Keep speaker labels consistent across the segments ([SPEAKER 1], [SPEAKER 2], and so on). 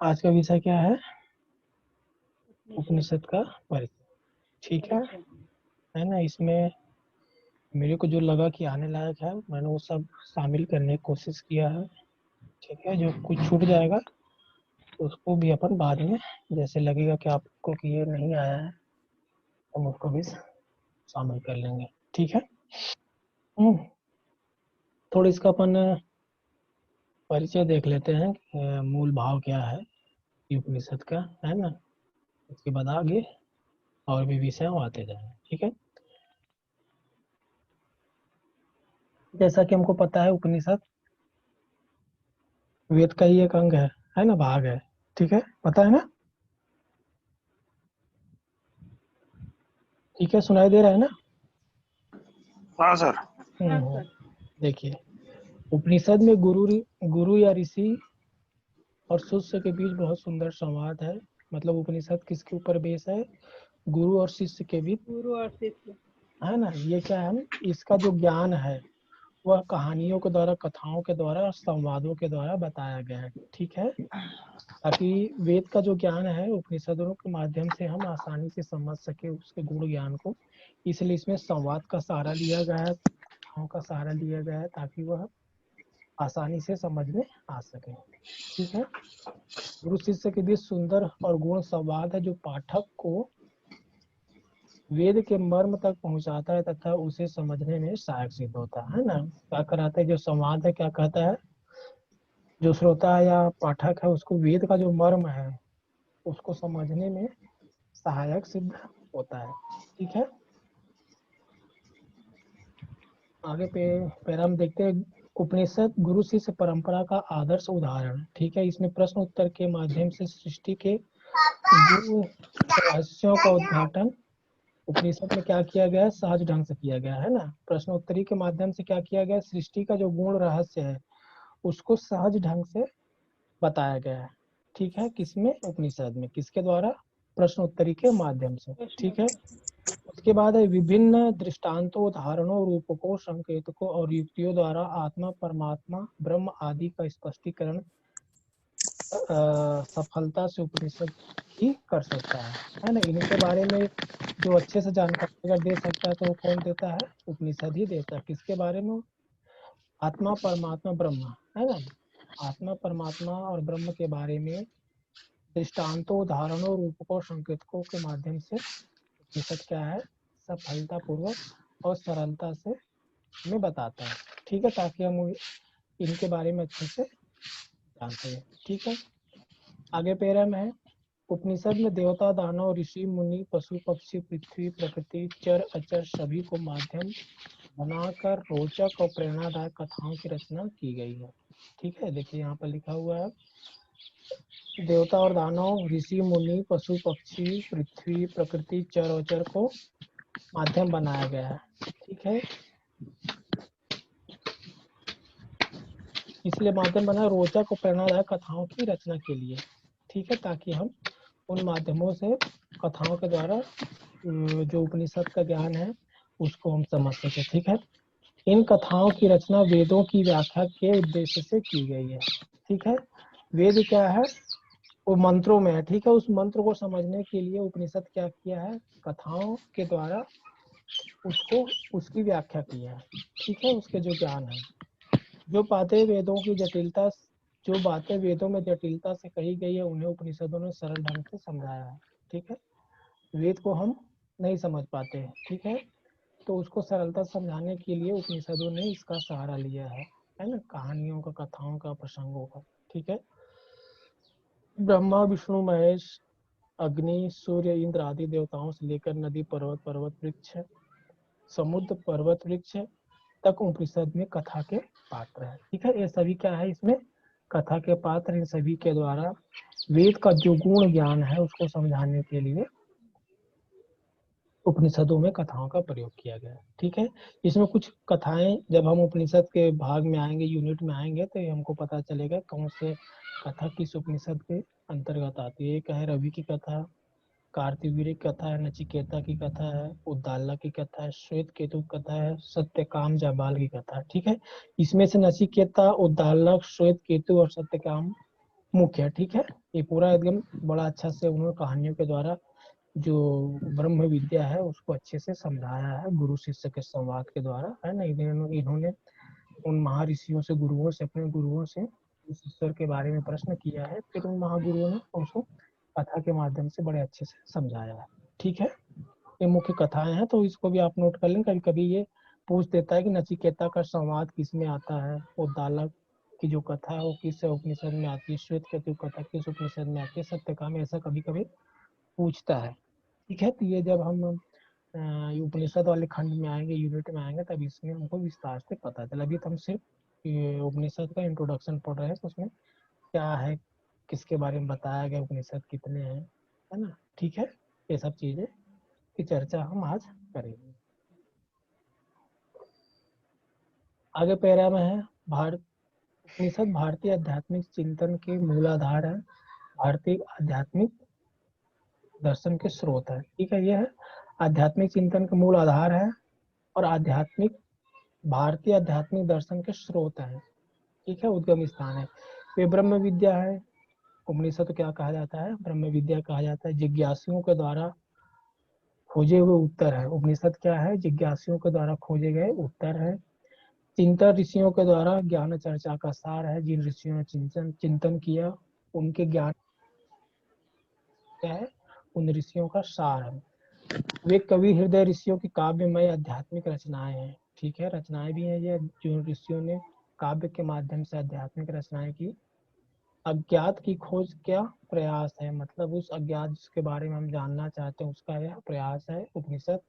[SPEAKER 1] आज का विषय क्या है? उपनिषद का परिचय। ठीक है ना। इसमें मेरे को जो लगा कि आने लायक है मैंने वो सब शामिल करने की कोशिश किया है। ठीक है, जो कुछ छूट जाएगा तो उसको भी अपन बाद में जैसे लगेगा कि आपको कि ये नहीं आया है हम उसको भी शामिल कर लेंगे। ठीक है। थोड़ा इसका अपन परिचय देख लेते हैं कि मूल भाव क्या है उपनिषद का, है ना। उसके बाद आगे और भी विषय आते जाएंगे। ठीक है। जैसा कि हमको पता है उपनिषद वेद का ही एक अंग है ना, भाग है। ठीक है, पता है ना। ठीक है, सुनाई दे रहा है ना।
[SPEAKER 2] हाँ सर।
[SPEAKER 1] देखिए, उपनिषद में गुरु या ऋषि और शिष्य के बीच बहुत सुंदर संवाद है। मतलब उपनिषद किसके ऊपर बेस है? गुरु और शिष्य के बीच,
[SPEAKER 3] गुरु और शिष्य,
[SPEAKER 1] है ना। ये क्या है, इसका जो ज्ञान है वह कहानियों के द्वारा, कथाओं के द्वारा और संवादों के द्वारा बताया गया है। ठीक है, ताकि वेद का जो ज्ञान है उपनिषदों के माध्यम से हम आसानी से समझ सके उसके गुण ज्ञान को। इसलिए इसमें संवाद का सहारा लिया गया है, कथाओं का सहारा लिया गया है, ताकि वह आसानी से समझ में आ सके। ठीक है। गुरु शिष्य के बीच सुंदर और गुण संवाद है जो पाठक को वेद के मर्म तक पहुंचाता है तथा उसे समझने में सहायक सिद्ध होता है ना। क्या कराता है जो संवाद है, क्या कहता है, जो श्रोता है या पाठक है उसको वेद का जो मर्म है उसको समझने में सहायक सिद्ध होता है। ठीक है। आगे पैरा हम देखते हैं उपनिषद गुरु शिष्य परंपरा का आदर्श उदाहरण। ठीक है, इसमें प्रश्न उत्तर के माध्यम से सृष्टि के गुण रहस्यों का उद्घाटन उपनिषद में क्या किया गया है, सहज ढंग से किया गया है ना। प्रश्नोत्तरी के माध्यम से क्या किया गया, सृष्टि का जो गुण रहस्य है उसको सहज ढंग से बताया गया है। ठीक है, किसमें? उपनिषद में। किसके द्वारा? प्रश्नोत्तरी के माध्यम से। ठीक है। उसके बाद है विभिन्न दृष्टांतों, उदाहरणों, रूपकों, संकेतकों और युक्तियों द्वारा आत्मा, परमात्मा, ब्रह्म आदि का स्पष्टीकरण सफलता से उपनिषद ही कर सकता है ना। इनके बारे में जो अच्छे से जानकारी अगर दे सकता है तो वो कौन देता है? उपनिषद ही देता है। किसके बारे में? आत्मा, परमात्मा, ब्रह्म, है ना। आत्मा, परमात्मा और ब्रह्म के बारे में दृष्टांतों, उदाहरणों, रूपकों, संकेतकों के माध्यम से उपनिषद क्या है, सफलता पूर्वक और सरलता से हमें बताता है। ठीक है, ताकि हम इनके बारे में अच्छे से जान सके। ठीक है। आगे पैरा में है उपनिषद में देवता, दानव, ऋषि, मुनि, पशु, पक्षी, पृथ्वी, प्रकृति, चर अचर सभी को माध्यम बनाकर रोचक और प्रेरणादायक कथाओं की रचना की गई है। ठीक है, देखिए यहाँ पर लिखा हुआ है देवता और दानव, ऋषि, मुनि, पशु, पक्षी, पृथ्वी, प्रकृति, चर अचर को माध्यम बनाया गया है। ठीक है, इसलिए माध्यम बना रोचक और प्रेरणादायक कथाओं की रचना के लिए। ठीक है, ताकि हम उन माध्यमों से कथाओं के द्वारा जो उपनिषद का ज्ञान है उसको हम समझ सके। ठीक है, इन कथाओं की रचना वेदों की व्याख्या के उद्देश्य से की गई है। ठीक है, वेद क्या है, वो मंत्रों में है। ठीक है, उस मंत्र को समझने के लिए उपनिषद क्या किया है, कथाओं के द्वारा उसको उसकी व्याख्या की है। ठीक है, उसके जो ज्ञान है, जो बातें वेदों की जटिलता, जो बातें वेदों में जटिलता से कही गई है उन्हें उपनिषदों ने सरल ढंग से समझाया है। ठीक है, वेद को हम नहीं समझ पाते हैं। ठीक है, तो उसको सरलता समझाने के लिए उपनिषदों ने इसका सहारा लिया है ना, कहानियों का, कथाओं का, प्रसंगों का। ठीक है, ब्रह्मा, विष्णु, महेश, अग्नि, सूर्य, इंद्र आदि देवताओं से लेकर नदी, पर्वत वृक्ष, समुद्र, पर्वत वृक्ष तक उपनिषद में कथा के पात्र है। ठीक है, ये सभी क्या है, इसमें कथा के पात्र। इन सभी के द्वारा वेद का जो गुण ज्ञान है उसको समझाने के लिए उपनिषदों में कथाओं का प्रयोग किया गया है। ठीक है, इसमें कुछ कथाएं जब हम उपनिषद के भाग में आएंगे, यूनिट में आएंगे, तो हमको पता चलेगा कौन से कथा किस उपनिषद के अंतर्गत आती है। एक है रवि की कथा, कार्तिवीर्य की कथा है, नचिकेता की कथा है, उद्दालक की कथा है, श्वेत केतु की कथा है, सत्यकाम जाबाल की कथा है। ठीक है, इसमें से नचिकेता, उद्दालक, श्वेत केतु और सत्यकाम मुख्य है। ठीक है, ये पूरा एकदम बड़ा अच्छा से उन्होंने कहानियों के द्वारा जो ब्रह्म विद्या है उसको अच्छे से समझाया है गुरु शिष्य के संवाद के द्वारा, है ना। इन्होंने उन महर्षियों से, गुरुओं से, अपने गुरुओं से उस ईश्वर के बारे में प्रश्न किया है, फिर उन महागुरुओं ने उसको कथा के माध्यम से बड़े अच्छे से समझाया है। ठीक है, ये मुख्य कथाएं हैं, तो इसको भी आप नोट कर लें। कभी कभी ये पूछ देता है कि नचिकेता का संवाद किस में आता है, वो दालक की जो कथा है वो किस उपनिषद में आती है, श्वेत केतु कथा किस उपनिषद में आती है, सत्यकाम, ऐसा कभी कभी पूछता है। ठीक है, तो ये जब हम उपनिषद वाले खंड में आएंगे, यूनिट में आएंगे, तब इसमें हमको विस्तार से पता चला। अभी तो हम सिर्फ उपनिषद का इंट्रोडक्शन पढ़ रहे हैं, तो उसमें क्या है, किसके बारे में बताया गया, उपनिषद कितने हैं, है ना। ठीक है, ये सब चीजें की चर्चा हम आज करेंगे। आगे पैरा में है उपनिषद भारतीय आध्यात्मिक चिंतन के मूलाधार है, भारतीय आध्यात्मिक दर्शन के स्रोत है। ठीक है, यह आध्यात्मिक चिंतन का मूल आधार है और भारतीय आध्यात्मिक दर्शन के स्रोत है। ठीक है, उद्गम स्थान है। वे ब्रह्म विद्या है। उपनिषद क्या कहा जाता है, ब्रह्म विद्या कहा जाता है। जिज्ञासुओं के द्वारा खोजे हुए उत्तर है। उपनिषद क्या है, जिज्ञासुओं के द्वारा खोजे गए उत्तर है। चिंतन ऋषियों के द्वारा ज्ञान चर्चा का सार है। जिन ऋषियों ने चिंतन किया उनके ज्ञान क्या है, उन ऋषियों का सार है। वे कवि हृदय ऋषियों की काव्यमय आध्यात्मिक रचनाएं हैं। ठीक है, रचनाएं भी हैं ये, जो ऋषियों ने काव्य के माध्यम से आध्यात्मिक रचनाएं की। अज्ञात की खोज क्या प्रयास है, मतलब उस अज्ञात जिसके बारे में हम जानना चाहते हैं उसका यह प्रयास है। उपनिषद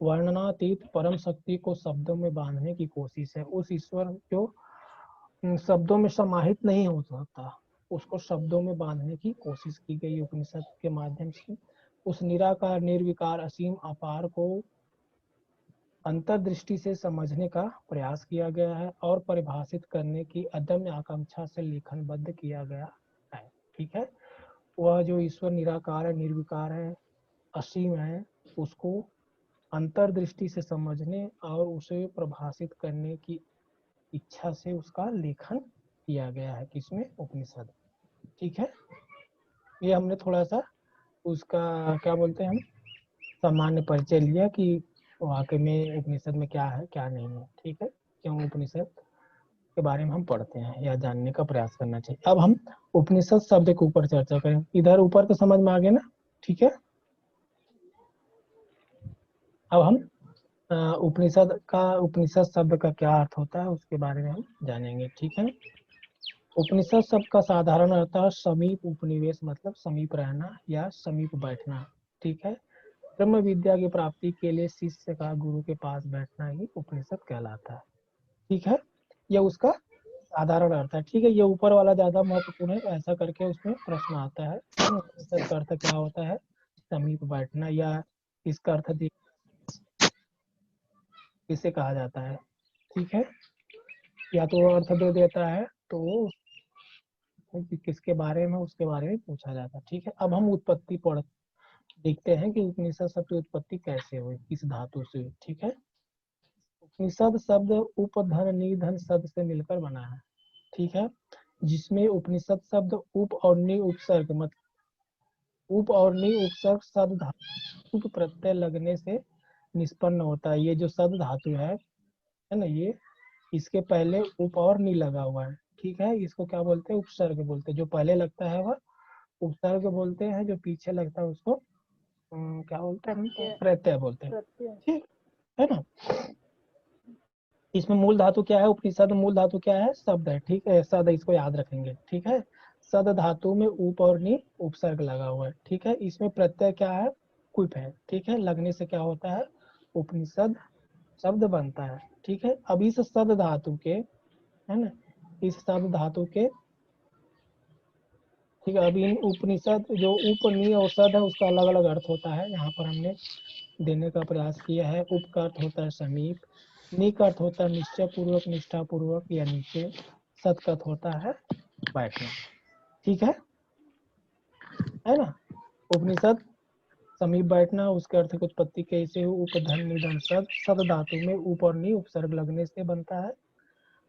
[SPEAKER 1] वर्णनातीत परम शक्ति को शब्दों में बांधने की कोशिश है। उस ईश्वर जो शब्दों में समाहित नहीं हो सकता, उसको शब्दों में बांधने की कोशिश की गई उपनिषद के माध्यम से। उस निराकार, निर्विकार, असीम, अपार को अंतर्दृष्टि से समझने का प्रयास किया गया है और परिभाषित करने की अदम्य आकांक्षा से लेखनबद्ध किया गया है। ठीक है, वह जो ईश्वर निराकार है, निर्विकार है, असीम है, उसको अंतर्दृष्टि से समझने और उसे प्रभाषित करने की इच्छा से उसका लेखन किया गया है, किसमें, उपनिषद। ठीक है, ये हमने थोड़ा सा उसका क्या बोलते हैं, हम सामान्य परिचय लिया कि वाकई में उपनिषद में क्या है क्या नहीं है। ठीक है, क्यों उपनिषद के बारे में हम पढ़ते हैं या जानने का प्रयास करना चाहिए। अब हम उपनिषद शब्द के ऊपर चर्चा करें। इधर ऊपर तो समझ में आ गया ना। ठीक है, अब हम उपनिषद शब्द का क्या अर्थ होता है उसके बारे में हम जानेंगे। ठीक है, उपनिषद शब्द का साधारण अर्थ है समीप उपनिवेश, मतलब समीप रहना या समीप बैठना। ठीक है, ब्रह्म विद्या की प्राप्ति के लिए शिष्य का गुरु के पास बैठना ही उपनिषद कहलाता है। ठीक है, यह उसका साधारण अर्थ है। ठीक है, ये ऊपर वाला ज्यादा महत्वपूर्ण है, ऐसा करके उसमें प्रश्न आता है। उपनिषद का अर्थ क्या होता है, समीप बैठना, या इसका अर्थ किसे कहा जाता है। ठीक है, या तो अर्थ दे देता है तो किसके बारे में, उसके बारे में पूछा जाता है। ठीक है, अब हम उत्पत्ति देखते हैं कि उपनिषद शब्द की उत्पत्ति कैसे हुई, किस धातु से। ठीक है, उपनिषद शब्द उपधन निधन शब्द से मिलकर बना है। ठीक है, जिसमें उपनिषद शब्द उप और नि उपसर्ग, मतलब उप और नि उपसर्ग शब्द धातु प्रत्यय लगने से निष्पन्न होता है। ये जो शब्द धातु है ना, ये इसके पहले उप और नि लगा हुआ है। ठीक है, इसको क्या बोलते हैं, उपसर्ग बोलते हैं। जो पहले लगता है वह उपसर्ग बोलते हैं, जो पीछे लगता है उसको क्या बोलते हैं, प्रत्यय बोलते हैं। ठीक है ना। इसमें मूल धातु क्या है, उपनिषद मूल धातु क्या है, शब्द है। ठीक है, शब्द, इसको याद रखेंगे। ठीक है, शब्द धातु में उप और नि उपसर्ग लगा हुआ है। ठीक है, इसमें प्रत्यय क्या है, कुप है। ठीक है, लगने से क्या होता है, उपनिषद शब्द बनता है। ठीक है, अब इस शब्द धातु के, है ना, इस शब्द धातु के, ठीक है, अभी उपनिषद जो उप नि और शब्द है उसका अलग अलग अर्थ होता है, यहाँ पर हमने देने का प्रयास किया है। उप का अर्थ होता है समीप, नि का अर्थ होता है निश्चय पूर्वक, निष्ठा पूर्वक या नीचे, सत का अर्थ होता है बैठना। ठीक है ना। उपनिषद समीप बैठना, उसके अर्थ की उत्पत्ति कैसे हो, उपधन निधन शब्द धातु में उप और नि उपसर्ग लगने से बनता है।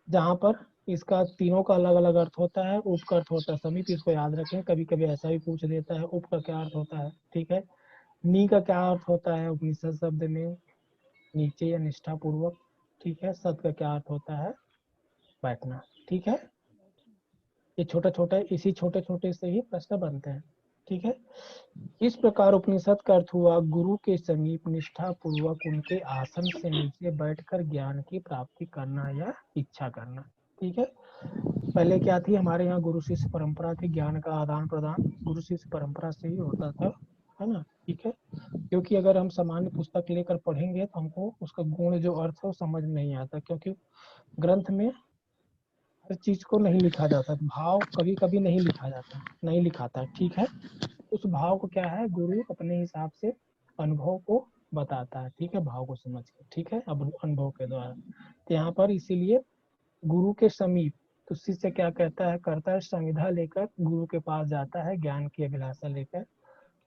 [SPEAKER 1] जहाँ पर इसका तीनों का अलग अलग अर्थ होता है। उप का अर्थ होता है समीप, इसको याद रखें, कभी कभी ऐसा भी पूछ देता है उप का क्या अर्थ होता है। ठीक है। नी का क्या अर्थ होता है उपनिषद शब्द में, नीचे या निष्ठा पूर्वक। ठीक है। सत का क्या अर्थ होता है, बैठना। ठीक है। ये छोटा छोटा, इसी छोटे छोटे से ही प्रश्न बनते हैं। ठीक है। इस प्रकार उपनिषद का अर्थ हुआ गुरु के समीप निष्ठा पूर्वक उनके आसन से नीचे बैठकर ज्ञान की प्राप्ति करना या इच्छा करना। ठीक है। पहले क्या थी, हमारे यहाँ गुरु शिष्य परंपरा थी, ज्ञान का आदान प्रदान गुरु शिष्य परंपरा से ही होता था, है ना। ठीक है। क्योंकि अगर हम सामान्य पुस्तक लेकर पढ़ेंगे तो हमको उसका गुण जो अर्थ है वो समझ नहीं आता, क्योंकि ग्रंथ में हर चीज को नहीं लिखा जाता, भाव कभी कभी नहीं लिखा जाता, नहीं लिखाता। ठीक है। उस भाव को क्या है, गुरु अपने हिसाब से अनुभव को बताता है। ठीक है। भाव को समझ के। ठीक है। अब अनुभव के द्वारा, तो यहाँ पर इसीलिए गुरु के समीप, तो शिष्य क्या कहता है, करता है संविधा लेकर गुरु के पास जाता है, ज्ञान की अभिलाषा लेकर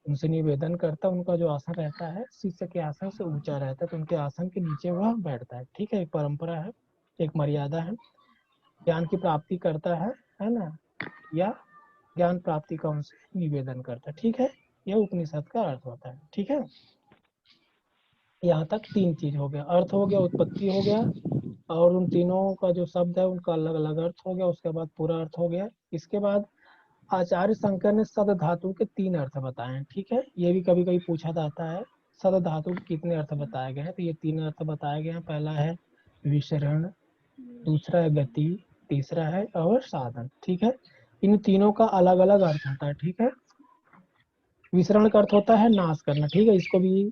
[SPEAKER 1] उनसे निवेदन करता है। उनका जो आसन रहता है शिष्य के आसन से ऊंचा रहता है, तो उनके आसन के नीचे वह बैठता है। ठीक है। एक परंपरा है, एक मर्यादा है। ज्ञान की प्राप्ति करता है ना, या ज्ञान प्राप्ति का उनसे निवेदन करता है। ठीक है। यह उपनिषद का अर्थ होता है। ठीक है। यहाँ तक तीन चीज हो गया, अर्थ हो गया, उत्पत्ति हो गया, और उन तीनों का जो शब्द है उनका अलग अलग अर्थ हो गया। उसके बाद पूरा अर्थ हो गया। इसके बाद आचार्य शंकर ने सद धातु के तीन अर्थ बताए हैं। ठीक है। ये भी कभी कभी पूछा जाता है, सद धातु के कितने अर्थ बताए गए हैं, तो ये तीन अर्थ बताए गए हैं। पहला है विसरण, दूसरा है गति, तीसरा है अवसाधन। ठीक है। इन तीनों का अलग अलग अर्थ होता है। ठीक है। विसरण का अर्थ होता है नाश करना। ठीक है। इसको भी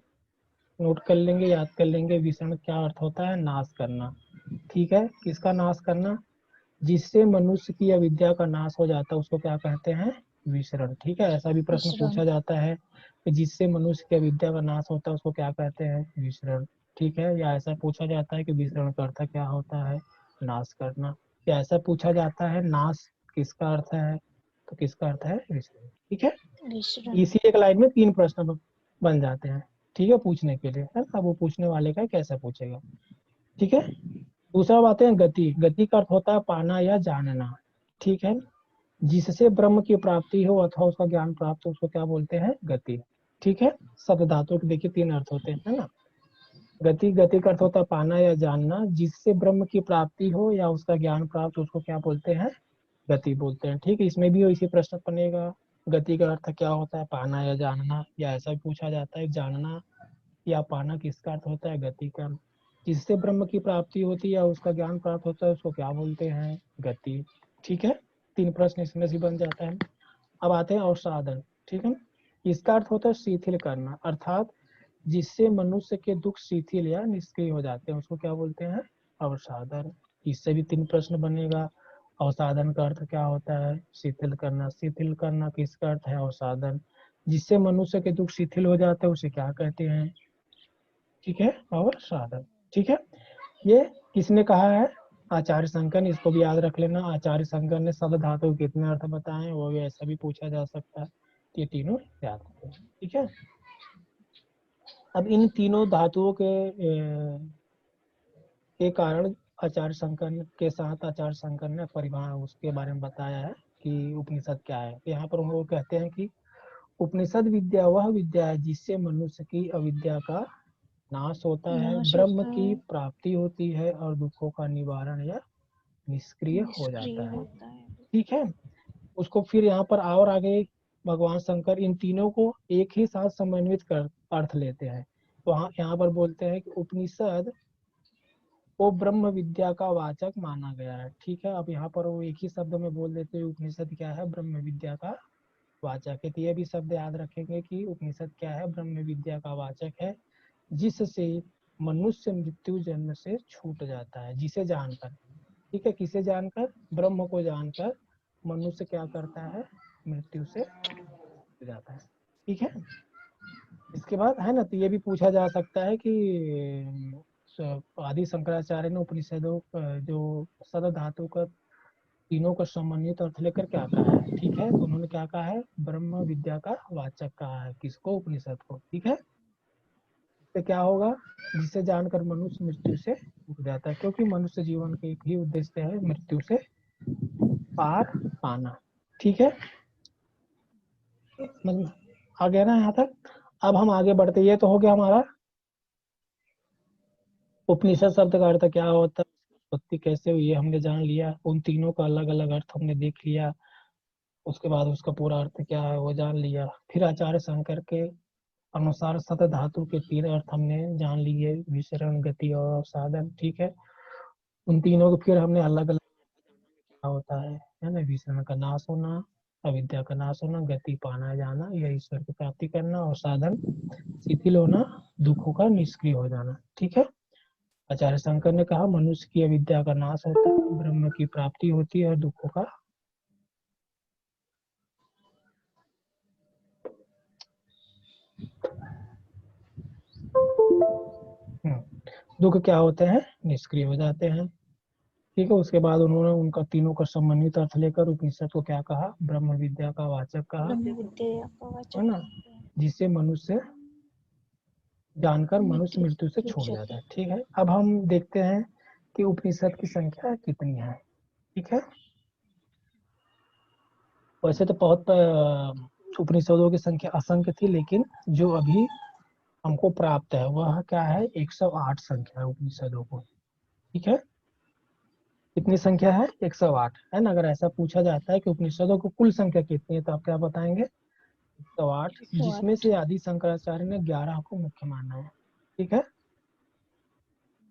[SPEAKER 1] नोट कर लेंगे, याद कर लेंगे। विसरण क्या अर्थ होता है, नाश करना। ठीक है। किसका नाश करना, जिससे मनुष्य की अविद्या का नाश हो जाता है उसको क्या कहते हैं, विसरण। ठीक है। ऐसा भी प्रश्न
[SPEAKER 3] विश्राम।
[SPEAKER 1] पूछा जाता है कि जिससे मनुष्य की अविद्या का नाश होता है उसको क्या कहते हैं, विसरण। ठीक है। या ऐसा पूछा जाता है कि विसरण का अर्थ क्या होता है, नाश करना। या ऐसा पूछा जाता है नाश किसका अर्थ है, तो किसका अर्थ है, विसरण। ठीक है।
[SPEAKER 3] विश्राम।
[SPEAKER 1] इसी एक लाइन में तीन प्रश्न बन जाते हैं। ठीक है, पूछने के लिए है ना, वो पूछने वाले का कैसे पूछेगा। ठीक है। दूसरा बात है गति। गति का अर्थ होता है पाना या जानना। ठीक है। जिससे ब्रह्म की प्राप्ति हो अथवा उसका ज्ञान प्राप्त हो उसको क्या बोलते हैं, गति। ठीक है। शब्द धातु के देखिए तीन अर्थ होते हैं, है ना। गति, गति का अर्थ होता है पाना या जानना, जिससे ब्रह्म की प्राप्ति हो या उसका ज्ञान प्राप्त उसको क्या बोलते हैं, गति बोलते हैं। ठीक है। इसमें भी इसी प्रश्न बनेगा, गति का अर्थ क्या होता है, पाना या जानना, या ऐसा भी पूछा जाता है जानना या पाना किसका अर्थ होता है, गति का। जिससे ब्रह्म की प्राप्ति होती है या उसका ज्ञान प्राप्त होता है उसको क्या बोलते हैं, गति। ठीक है। तीन प्रश्न इसमें से बन जाता है। अब आते हैं अवसाधन। ठीक है। इसका अर्थ होता है शिथिल करना, अर्थात जिससे मनुष्य के दुख शिथिल या निष्क्रिय हो जाते हैं उसको क्या बोलते हैं, अवसाधन। इससे भी तीन प्रश्न बनेगा। अवसाधन का अर्थ क्या होता है, शिथिल करना। शिथिल करना किसका अर्थ है, अवसाधन। जिससे मनुष्य के दुख शिथिल हो जाते हैं उसे क्या कहते हैं, ठीक है, अवसाधन। ठीक है। ये किसने कहा है, आचार्य शंकर ने। इसको भी याद रख लेना। आचार्य शंकर ने शब्द धातु के कितने अर्थ बताए हैं, वो भी ऐसा भी पूछा जा सकता है। ये तीनों याद रखें। ठीक है। अब इन तीनों धातुओं के कारण आचार्य शंकर के साथ आचार्य शंकर ने परिभाषा उसके बारे में बताया है कि उपनिषद क्या है। यहाँ पर वो कहते हैं कि उपनिषद विद्या वह विद्या है जिससे मनुष्य की अविद्या का नाश होता है,
[SPEAKER 3] नाश
[SPEAKER 1] ब्रह्म
[SPEAKER 3] होता
[SPEAKER 1] की
[SPEAKER 3] है,
[SPEAKER 1] प्राप्ति होती है और दुखों का निवारण या निष्क्रिय हो
[SPEAKER 3] निष्क्रिय
[SPEAKER 1] जाता है।
[SPEAKER 3] होता है।
[SPEAKER 1] ठीक है। उसको फिर यहाँ पर और आगे भगवान शंकर इन तीनों को एक ही साथ समन्वित कर अर्थ लेते हैं। तो यहाँ पर बोलते हैं कि उपनिषद को ब्रह्म विद्या का वाचक माना गया है। ठीक है। अब यहाँ पर वो एक ही शब्द में बोल देते हैं उपनिषद क्या है, ब्रह्म विद्या का वाचक है। तो ये भी शब्द याद रखेंगे कि उपनिषद क्या है, ब्रह्म विद्या का वाचक है, जिससे मनुष्य मृत्यु जन्म से छूट जाता है, जिसे जानकर। ठीक है। किसे जानकर, ब्रह्म को जानकर मनुष्य क्या करता है, मृत्यु से छूट जाता है। ठीक है। इसके बाद है ना, तो ये भी पूछा जा सकता है कि आदि शंकराचार्य ने उपनिषदों जो सद धातु का तीनों का समन्वित अर्थ लेकर क्या कहा है। ठीक है। तो उन्होंने क्या कहा है, ब्रह्म विद्या का वाचक कहा है किसको, उपनिषद को। ठीक है। तो क्या होगा, जिसे जानकर मनुष्य मृत्यु से उठ जाता है, क्योंकि मनुष्य जीवन का एक ही उद्देश्य है, मृत्यु से पार पाना। ठीक है, आ गया ना यहाँ तक। अब हम आगे बढ़ते, ये तो हो गया हमारा उपनिषद शब्द का अर्थ क्या होता है, उत्पत्ति कैसे हुई है हमने जान लिया, उन तीनों का अलग अलग अर्थ हमने देख लिया, उसके बाद उसका पूरा अर्थ क्या है वो जान लिया। फिर आचार्य शंकर के अनुसार सत धातु के तीन अर्थ हमने जान लिए, विसरण, गति और साधन। ठीक है, उन तीनों को फिर हमने अलग अलग क्या होता है ना, विसरण का नाश होना, अविद्या का नाश होना, गति पाना जाना या ईश्वर की प्राप्ति करना, और साधन शिथिल होना, दुखों का निष्क्रिय हो जाना। ठीक है, आचार्य शंकर ने कहा मनुष्य की अविद्या का नाश होता है, ब्रह्म की प्राप्ति होती है और दुखों का दुख क्या होते हैं, निष्क्रिय हो जाते हैं। ठीक है, उसके बाद उन्होंने उनका तीनों का समन्वित अर्थ लेकर उपनिषद को क्या कहा, ब्रह्म विद्या का वाचक कहा,
[SPEAKER 3] ब्रह्म विद्या का वाचक
[SPEAKER 1] है ना, जिससे मनुष्य जानकर मनुष्य मृत्यु से छूट
[SPEAKER 3] छूट
[SPEAKER 1] जाता है। ठीक है, अब हम देखते हैं कि उपनिषद की संख्या कितनी है। ठीक है, वैसे तो बहुत उपनिषदों की संख्या असंख्य थी, लेकिन जो अभी हमको प्राप्त है वह क्या है, 108 संख्या है उपनिषदों को। ठीक है, कितनी संख्या है, 108 है ना। अगर ऐसा पूछा जाता है कि उपनिषदों की कुल संख्या कितनी है, तो आप क्या बताएंगे, 108, जिसमें से आदि शंकराचार्य ने 11 को मुख्य माना है। ठीक है,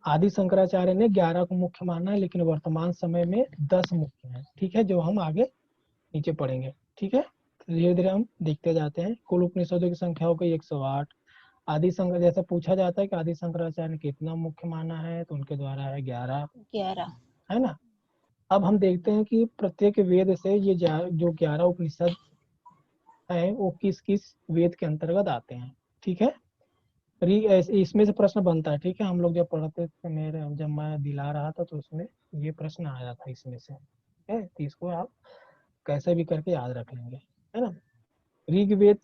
[SPEAKER 1] आदि शंकराचार्य ने 11 को मुख्य माना है, लेकिन वर्तमान समय में 10 मुख्य है। ठीक है, जो हम आगे नीचे पढ़ेंगे। ठीक है, धीरे धीरे हम देखते जाते हैं। कुल उपनिषदों की संख्या हो गई 108। आदि शंकर, जैसे पूछा जाता है कि आदि शंकराचार्य ने कितना मुख्य माना है, तो उनके द्वारा है 11, है ना। अब हम देखते हैं कि प्रत्येक वेद से ये जो 11 उपनिषद है वो किस किस वेद के अंतर्गत आते हैं। ठीक है, इसमें से प्रश्न बनता है। ठीक है, हम लोग जब पढ़ते थे, जब मैं दिला रहा था तो उसमें ये प्रश्न आया था इसमें से। है, तो इसको आप कैसे भी करके याद रख लेंगे, है ना। ऋग्वेद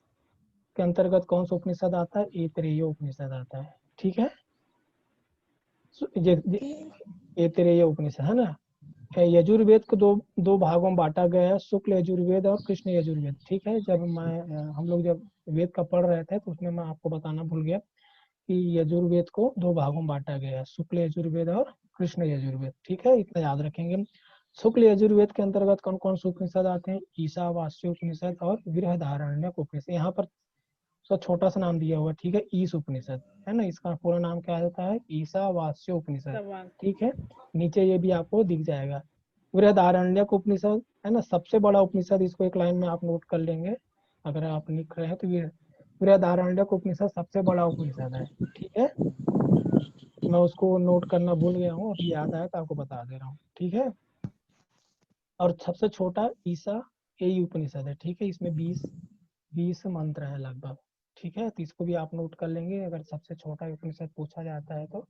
[SPEAKER 1] के अंतर्गत कौन सा उपनिषद आता है, ऐतरेय उपनिषद आता है। ठीक है, ऐतरेय उपनिषद, है ना। यजुर्वेद को दो भागों में बांटा गया है, शुक्ल यजुर्वेद और कृष्ण यजुर्वेद। ठीक है, जब हम लोग जब वेद का पढ़ रहे थे तो उसमें मैं आपको बताना भूल गया कि यजुर्वेद को दो भागों में बांटा गया है, शुक्ल यजुर्वेद और कृष्ण यजुर्वेद। ठीक है, इतना याद रखेंगे। शुक्ल यजुर्वेद के अंतर्गत कौन कौन से उपनिषद आते हैं, ईशावास्य उपनिषद और बृहदारण्यक उपनिषद। यहाँ पर उसका छोटा सा नाम दिया हुआ, ठीक है, ईश उपनिषद, है ना। इसका पूरा नाम क्या होता है, ईशावास्य उपनिषद। ठीक है, नीचे ये भी आपको दिख जाएगा। बृहदारण्यक उपनिषद, है ना, सबसे बड़ा उपनिषद। इसको एक लाइन में आप नोट कर लेंगे अगर आप लिख रहे हैं तो। बृहदारण्यक उपनिषद सबसे बड़ा उपनिषद है। ठीक है, मैं उसको नोट करना भूल गया हूँ, अभी याद आया तो आपको बता दे रहा हूँ। ठीक है, और सबसे छोटा ईसा यही उपनिषद है। ठीक है, इसमें 20 मंत्र है लगभग। ठीक है, तो इसको भी आप नोट कर लेंगे। अगर सबसे छोटा उपनिषद पूछा जाता है तो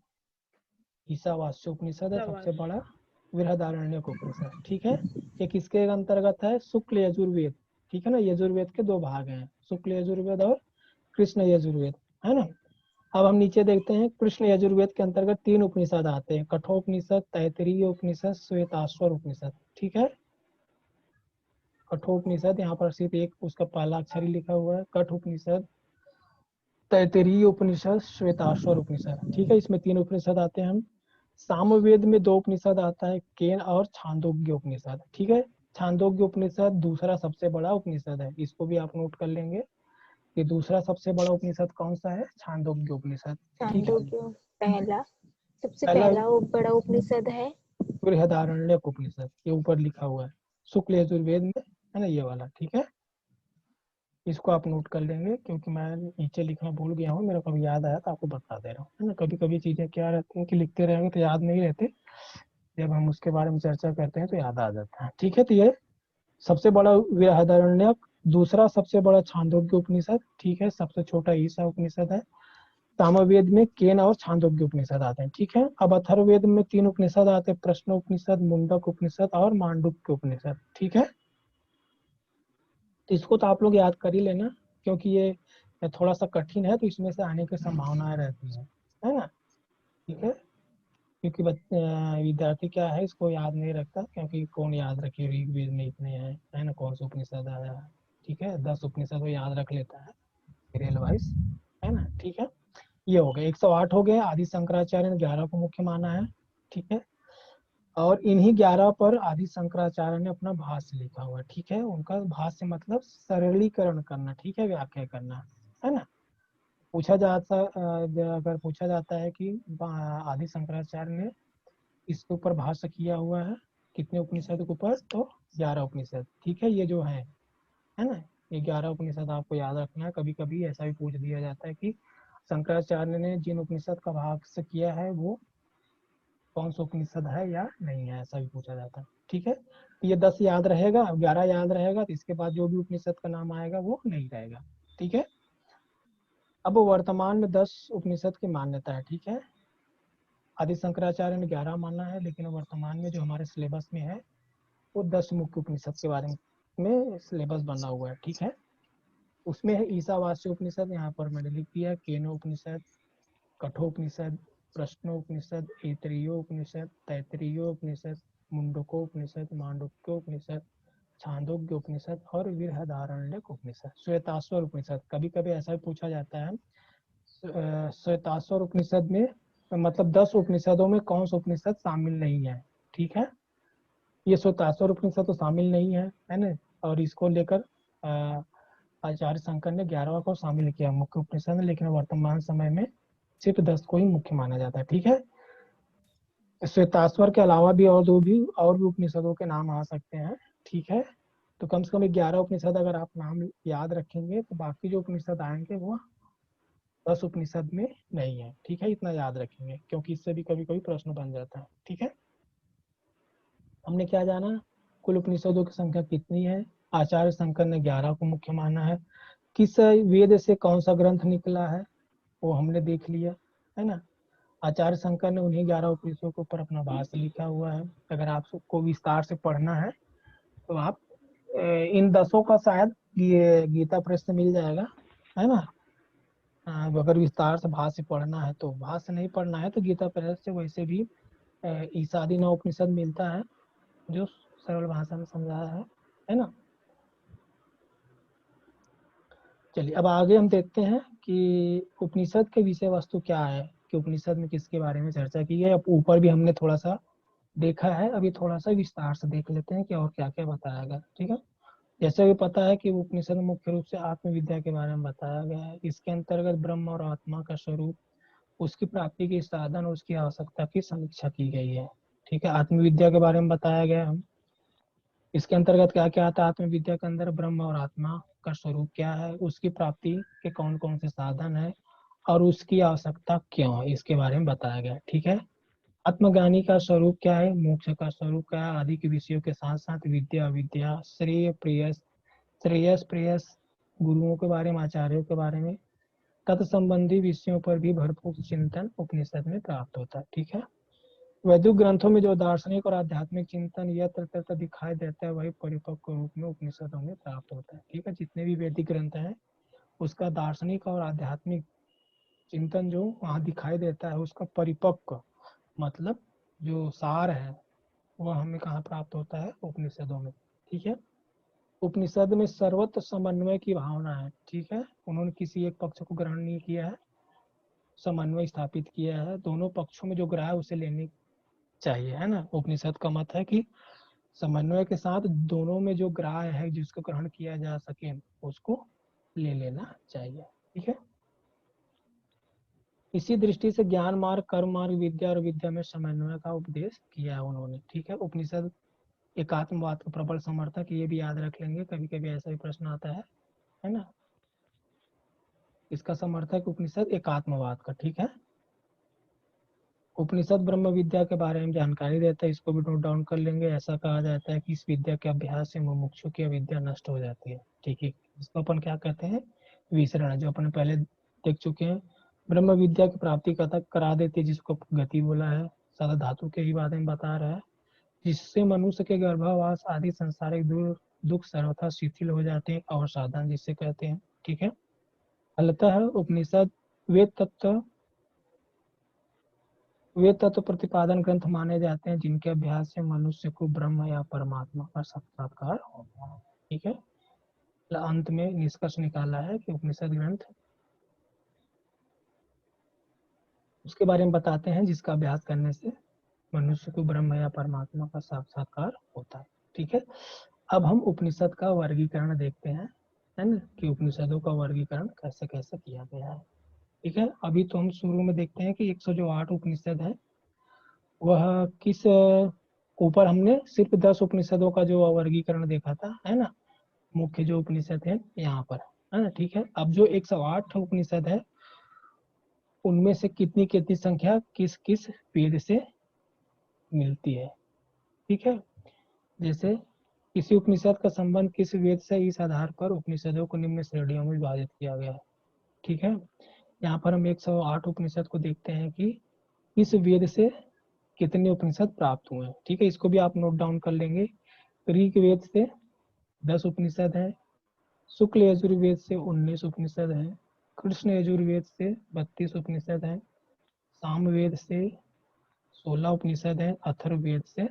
[SPEAKER 1] ईशावास्य उपनिषद है सबसे बड़ा, बृहदारण्यक उपनिषद। ठीक है, एक इसके अंतर्गत है शुक्ल यजुर्वेद। ठीक है ना, यजुर्वेद के दो भाग हैं, शुक्ल यजुर्वेद और कृष्ण यजुर्वेद, है ना। अब हम नीचे देखते हैं, कृष्ण यजुर्वेद के अंतर्गत 3 उपनिषद आते हैं, कठोपनिषद, तैतरीय उपनिषद, श्वेताश्वर उपनिषद। ठीक है, कठोपनिषद, यहाँ पर सिर्फ एक उसका पहला अक्षर ही लिखा हुआ है, कठ उपनिषद, तैतरीय उपनिषद, श्वेताश्वर उपनिषद। ठीक है, इसमें 3 उपनिषद आते हैं। हम सामवेद में 2 उपनिषद आता है, केन और छांदोग्य उपनिषद। ठीक है, छांदोग्य उपनिषद दूसरा सबसे बड़ा उपनिषद है, इसको भी आप नोट कर लेंगे कि दूसरा सबसे बड़ा उपनिषद कौन सा है, छांदोग्य उपनिषद। ठीक है,
[SPEAKER 3] पहला सबसे पहला बड़ा उपनिषद है
[SPEAKER 1] बृहदारण्यक उपनिषद, ये ऊपर लिखा हुआ है शुक्ल यजुर्वेद में, है ना, ये वाला। ठीक है, इसको आप नोट कर लेंगे क्योंकि मैं नीचे लिखना भूल गया हूँ, मेरे को अभी याद आया तो आपको बता दे रहा हूँ, है ना। कभी कभी चीजें क्या रहती हैं कि लिखते रहेंगे तो याद नहीं रहते, जब हम उसके बारे में चर्चा करते हैं तो याद आ जाता है। ठीक है, तो ये सबसे बड़ा बृहदारण्यक, दूसरा सबसे बड़ा छांदोग्य उपनिषद। ठीक है, सबसे छोटा ईसा उपनिषद है। सामवेद में केन और छांदोग्य उपनिषद आते हैं। ठीक है, अब अथर्ववेद में 3 उपनिषद आते हैं, प्रश्न उपनिषद, मुंडक उपनिषद और मांडुक्य उपनिषद। ठीक है, तो इसको तो आप लोग याद कर ही लेना, क्योंकि ये ये थोड़ा सा कठिन है, तो इसमें से आने की संभावनाएं रहती है ना। ठीक है, क्योंकि विद्यार्थी क्या है, इसको याद नहीं रखता, क्योंकि कौन याद रखे, ऋग्वेद में इतने हैं, है ना, कौन सा उपनिषद आया है। ठीक है, 10 उपनिषद वो याद रख लेता है सीरियल वाइज, है ना। ठीक है, ये हो गए 108 हो गए। आदि शंकराचार्य ने 11 को मुख्य माना है। ठीक है, और इन्हीं 11 पर आदि शंकराचार्य ने अपना भाष्य लिखा हुआ है। ठीक है, उनका भाष्य मतलब सरलीकरण करना, ठीक है, व्याख्या करना, है ना। पूछा जाता अगर पूछा जाता है कि आदि शंकराचार्य ने इसके ऊपर भाष्य किया हुआ है कितने उपनिषद के ऊपर, तो 11 उपनिषद। ठीक है, ये जो है ना, ये 11 उपनिषद आपको याद रखना है। कभी कभी ऐसा भी पूछ दिया जाता है कि शंकराचार्य ने जिन उपनिषद का भाष्य किया है वो कौन सा उपनिषद है या नहीं है, ऐसा भी पूछा जाता है। ठीक है, तो ये 10 याद रहेगा, 11 याद रहेगा, तो इसके बाद जो भी उपनिषद का नाम आएगा वो नहीं रहेगा। ठीक है, अब वर्तमान में 10 उपनिषद की मान्यता है। ठीक है, आदि शंकराचार्य ने 11 माना है, लेकिन वर्तमान में जो हमारे सिलेबस में है वो 10 मुख्य उपनिषद के बारे में सिलेबस बना हुआ है। ठीक है, उसमें है ईशावास्य उपनिषद, यहाँ पर मैंने लिख दिया, केनो उपनिषद, कठोपनिषद, प्रश्नोपनिषद, ऐतरेयोपनिषद, तैत्तिरीयोपनिषद, मुंडकोपनिषद, मांडुक्योपनिषद, छांदोग्य उपनिषद और बृहदारण्यक उपनिषद। श्वेताश्वर उपनिषद, कभी कभी ऐसा भी पूछा जाता है श्वेताश्वर उपनिषद में मतलब 10 उपनिषदों में कौन सा उपनिषद शामिल नहीं है। ठीक है, ये श्वेताश्वर उपनिषद तो शामिल नहीं है ना, और इसको लेकर आचार्य शंकर ने 11वां को शामिल किया मुख्य उपनिषद में, लेकिन वर्तमान समय में सिर्फ 10 को ही मुख्य माना जाता है। ठीक है, श्वेताश्वर के अलावा भी और भी उपनिषदों के नाम आ सकते हैं। ठीक है, तो कम से कम 11 उपनिषद अगर आप नाम याद रखेंगे तो बाकी जो उपनिषद आएंगे वो 10 उपनिषद में नहीं है। ठीक है, इतना याद रखेंगे, क्योंकि इससे भी कभी कभी प्रश्न बन जाता है। ठीक है, हमने क्या जाना, कुल उपनिषदों की संख्या कितनी है। आचार्य शंकर ने 11 को मुख्य माना है। किस वेद से कौन सा ग्रंथ निकला है वो हमने देख लिया, है ना। आचार्य शंकर ने उन्हीं 11 उपनिषदों के ऊपर अपना भाष्य लिखा हुआ है। अगर आपको विस्तार से पढ़ना है तो आप इन 10 का शायद ये गीता प्रेस से मिल जाएगा, है ना। अगर विस्तार से भाष्य पढ़ना है तो, भाष्य नहीं पढ़ना है तो गीता प्रेस से वैसे भी ईसादी 9 उपनिषद मिलता है जो सरल भाषा में समझाया है ना। चलिए अब आगे हम देखते हैं कि उपनिषद के विषय वस्तु क्या है, कि उपनिषद में किसके बारे में चर्चा की है। अब ऊपर भी हमने थोड़ा सा देखा है, अभी थोड़ा सा विस्तार से देख लेते हैं कि और क्या क्या बताया गया। ठीक है, जैसे भी पता है कि उपनिषद मुख्य रूप से आत्मविद्या के बारे में बताया गया है। इसके अंतर्गत ब्रह्म और आत्मा का स्वरूप, उसकी प्राप्ति के साधन और उसकी आवश्यकता की समीक्षा की गई है। ठीक है, आत्मविद्या के बारे में बताया गया है। इसके अंतर्गत क्या क्या आता है, आत्मविद्या के अंदर ब्रह्म और आत्मा का स्वरूप क्या है, उसकी प्राप्ति के कौन कौन से साधन है और उसकी आवश्यकता क्यों है, इसके बारे में बताया गया। ठीक है, आत्मज्ञानी का स्वरूप क्या है, मोक्ष का स्वरूप क्या है, आदि के विषयों के साथ साथ विद्या अविद्या, श्रेय प्रेयस, श्रेयस प्रेयस, गुरुओं के बारे में, आचार्यों के बारे में, तत्संबंधी विषयों पर भी भरपूर चिंतन उपनिषद में प्राप्त होता है। ठीक है, वैदिक ग्रंथों में जो दार्शनिक और आध्यात्मिक चिंतन यत्र तत्र दिखाई देता है वही परिपक्व रूप में उपनिषदों में प्राप्त होता है। ठीक है, जितने भी वैदिक ग्रंथ हैं उसका दार्शनिक और आध्यात्मिक चिंतन जो वहाँ दिखाई देता है उसका परिपक्व मतलब जो सार है वह हमें कहाँ प्राप्त होता है, उपनिषदों में। ठीक है, उपनिषद में सर्वत्र समन्वय की भावना है। ठीक है, उन्होंने किसी एक पक्ष को ग्रहण नहीं किया है, समन्वय स्थापित किया है, दोनों पक्षों में जो ग्राह उसे लेने चाहिए, है ना। उपनिषद का मत है कि समन्वय के साथ दोनों में जो ग्राह्य है जिसको ग्रहण किया जा सके उसको ले लेना चाहिए। ठीक है, इसी दृष्टि से ज्ञान मार्ग, कर्म मार्ग, विद्या और विद्या में समन्वय का उपदेश किया है उन्होंने। ठीक है, उपनिषद एकात्मवाद का प्रबल समर्थक, ये भी याद रख लेंगे, कभी कभी ऐसा भी प्रश्न आता है ना। इसका समर्थक उपनिषद एकात्मवाद का। ठीक है, उपनिषद ब्रह्म विद्या के बारे में जानकारी देता है, इसको भी नोट डाउन कर लेंगे। ऐसा कहा जाता है कि इस विद्या के अभ्यास से मुमुक्षु की अविद्या नष्ट हो जाती है। ठीक है, इसको अपन क्या कहते हैं, विसरण, जो अपन पहले देख चुके हैं। ब्रह्म विद्या की प्राप्ति करा देती है, जिसको गति बोला है, सारा धातु के ही बारे में बता रहा है, जिससे मनुष्य के गर्भावास आदि संसारिक दुख सर्वथा शिथिल हो जाते हैं, और साधन जिससे कहते हैं। ठीक है, फलतः उपनिषद वे तत्व प्रतिपादन ग्रंथ माने जाते हैं जिनके अभ्यास से मनुष्य को ब्रह्म या परमात्मा का साक्षात्कार होता है। ठीक है, अंत में निष्कर्ष निकाला है कि उपनिषद ग्रंथ उसके बारे में बताते हैं जिसका अभ्यास करने से मनुष्य को ब्रह्म या परमात्मा का साक्षात्कार होता है। ठीक है, अब हम उपनिषद का वर्गीकरण देखते हैं, है ना, कि उपनिषदों का वर्गीकरण कैसे कैसे किया गया है। ठीक है, अभी तो हम शुरू में देखते हैं कि 108 उपनिषद है वह किस ऊपर हमने सिर्फ 10 उपनिषदों का जो वर्गीकरण देखा था, है ना, मुख्य जो उपनिषद है यहाँ पर, है ना। ठीक है, अब जो 108 उपनिषद है उनमें से कितनी कितनी संख्या किस किस वेद से मिलती है। ठीक है, जैसे किसी उपनिषद का संबंध किस वेद से, इस आधार पर उपनिषदों को निम्न श्रेणियों में विभाजित किया गया है। ठीक है, यहाँ पर हम 108 उपनिषद को देखते हैं कि इस वेद से कितने उपनिषद प्राप्त हुए हैं। ठीक है, इसको भी आप नोट डाउन कर लेंगे। ऋग वेद से 10 उपनिषद है, शुक्ल यजुर्वेद से 19 उपनिषद है, कृष्ण यजुर्वेद से 32 उपनिषद है, सामवेद से 16 उपनिषद है, अथर्ववेद से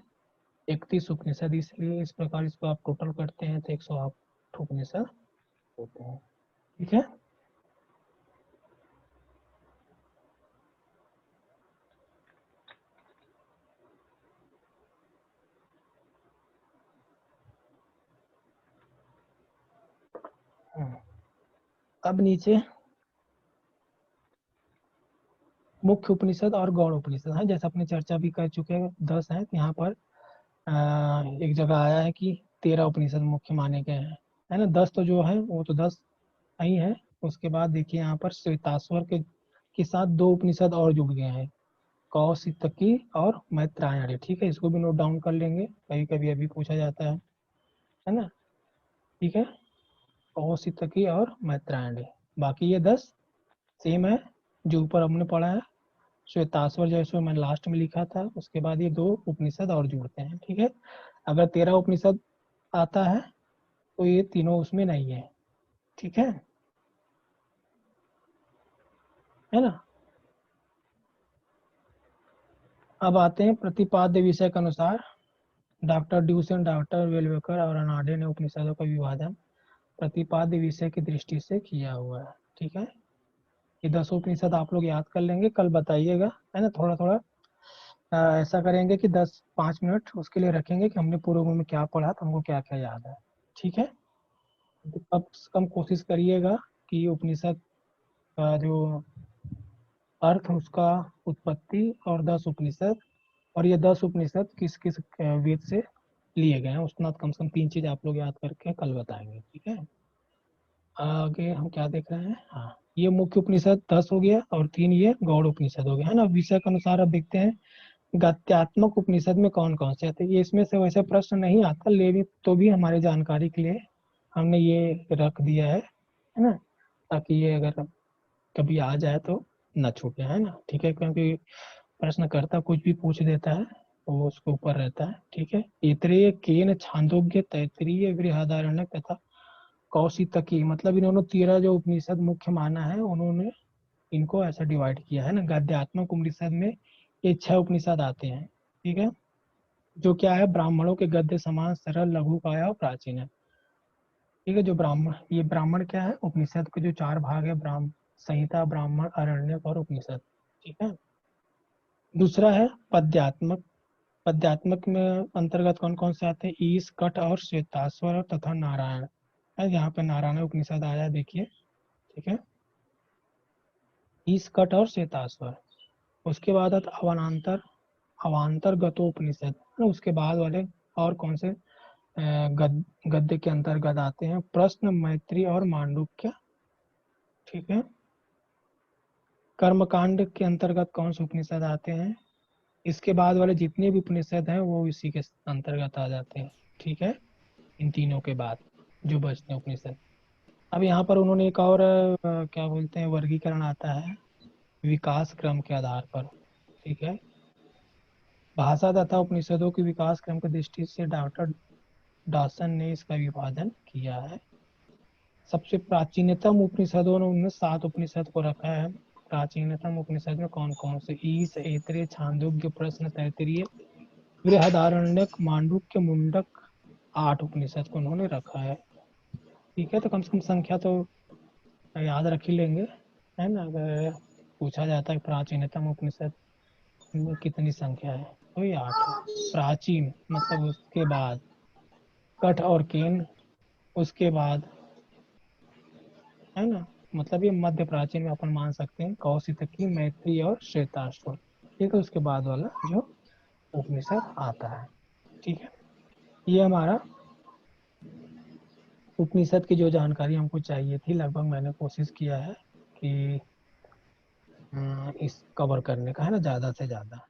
[SPEAKER 1] 31 उपनिषद। इसलिए इस प्रकार इसको आप टोटल करते हैं तो 108 उपनिषद होते हैं। ठीक है, अब नीचे मुख्य उपनिषद और गौड़ उपनिषद है, जैसे अपने चर्चा भी कर चुके हैं 10 है। यहाँ पर एक जगह आया है कि 13 उपनिषद मुख्य माने गए हैं, है ना। 10 तो जो है वो तो 10 ही है। उसके बाद देखिए यहाँ पर श्वेताश्वर के साथ 2 उपनिषद और जुड़ गए हैं, कौशितकी और मैत्रायणी। ठीक है, इसको भी नोट डाउन कर लेंगे, कभी कभी अभी पूछा जाता है ना। ठीक है, कौशितकी और मैत्रायणी, बाकी ये 10 सेम है जो ऊपर हमने पढ़ा है। श्वेताश्वर जैसे मैंने लास्ट में लिखा था, उसके बाद ये 2 उपनिषद और जुड़ते हैं। ठीक है, अगर 13 उपनिषद आता है तो ये तीनों उसमें नहीं है। ठीक है ना। अब आते हैं प्रतिपाद्य विषय के अनुसार। डॉक्टर ड्यूसन, डॉक्टर वेलवेकर और अनाडे ने उपनिषदों का विभाजन प्रतिपाद्य विषय की दृष्टि से किया हुआ है। ठीक है, ये 10 उपनिषद आप लोग याद कर लेंगे, कल बताइएगा, है ना। थोड़ा थोड़ा ऐसा करेंगे कि 10-5 मिनट उसके लिए रखेंगे कि हमने पूर्व में क्या पढ़ा तो हमको क्या क्या याद है। ठीक है, तो कम से कम कोशिश करिएगा कि उपनिषद का जो अर्थ, उसका उत्पत्ति और 10 उपनिषद, और ये 10 उपनिषद किस किस वेद से लिए गए हैं उतना कम से कम 3 चीज आप लोग याद करके कल बताएंगे। ठीक है, आगे हम क्या देख रहे हैं, हाँ, ये मुख्य उपनिषद 10 हो गया और 3 ये गौड़ उपनिषद हो गया, है ना। विषय के अनुसार अब देखते हैं गद्यात्मक उपनिषद में कौन कौन से आते हैं। ये इसमें से वैसे प्रश्न नहीं आता, लेकिन तो भी हमारी जानकारी के लिए हमने ये रख दिया है ना, ताकि ये अगर कभी आ जाए तो न छूटे, है ना। ठीक है, क्योंकि प्रश्नकर्ता कुछ भी पूछ देता है वो उसके ऊपर रहता है। ठीक है, इतरेय केन छांदोग्य तैतरीय बृहदारण्य तथा कौशितकी, मतलब इन्होंने 13 जो उपनिषद मुख्य माना है, उन्होंने इनको ऐसा डिवाइड किया है ना। गद्यात्मक उपनिषद में ये 6 उपनिषद आते हैं। ठीक है, जो क्या है, ब्राह्मणों के गद्य समान सरल लघु काया और प्राचीन है। ठीक है, जो ब्राह्मण, ये ब्राह्मण क्या है, उपनिषद के जो 4 भाग है, ब्राह्मण संहिता, ब्राह्मण, अरण्यक और उपनिषद। ठीक है, दूसरा है पद्यात्मक। पद्यात्मक में अंतर्गत कौन कौन से आते हैं, ईश, कठ और श्वेताश्वर तथा नारायण है। यहाँ पे नारायण उपनिषद आया, देखिए। ठीक है, ईश, कठ और श्वेताश्वर। उसके बाद आता अवान्तर, अवान्तर गतोपनिषद, उसके बाद वाले और कौन से गद्य के अंतर्गत आते हैं, प्रश्न, मैत्री और मांडुक्य। ठीक है, कर्मकांड के अंतर्गत कौन से उपनिषद आते हैं, इसके बाद वाले जितने भी उपनिषद हैं वो इसी के अंतर्गत आ जाते हैं। ठीक है, इन तीनों के बाद जो बचते हैं उपनिषद। अब यहाँ पर उन्होंने एक और क्या बोलते हैं, वर्गीकरण आता है विकास क्रम के आधार पर। ठीक है, भाषा तथा उपनिषदों के विकास क्रम की दृष्टि से डॉक्टर डॉसन ने इसका विभाजन किया है। सबसे प्राचीनतम उपनिषदों ने उनमें 7 उपनिषद को रखा है। प्राचीनतम उपनिषद में कौन कौन से? ईश, ऐत्रेय, छांदोग्य, प्रश्न, तैत्तिरीय, बृहदारण्यक, मांडुक्य, मुंडक, 8 उपनिषद को उन्होंने रखा है। ठीक है, तो कम से कम संख्या तो याद रख ही लेंगे, है ना। अगर पूछा जाता है प्राचीनतम उपनिषद में कितनी संख्या है, तो ये 8 है। प्राचीन मतलब उसके बाद कठ और केन, उसके बाद, है ना, मतलब ये मध्य प्राचीन में अपन मान सकते हैं कौशितकी, मैत्री और श्वेताश्वर। ठीक है, उसके बाद वाला जो उपनिषद आता है। ठीक है, ये हमारा उपनिषद की जो जानकारी हमको चाहिए थी, लगभग मैंने कोशिश किया है कि इस कवर करने का, है ना, ज़्यादा से ज़्यादा।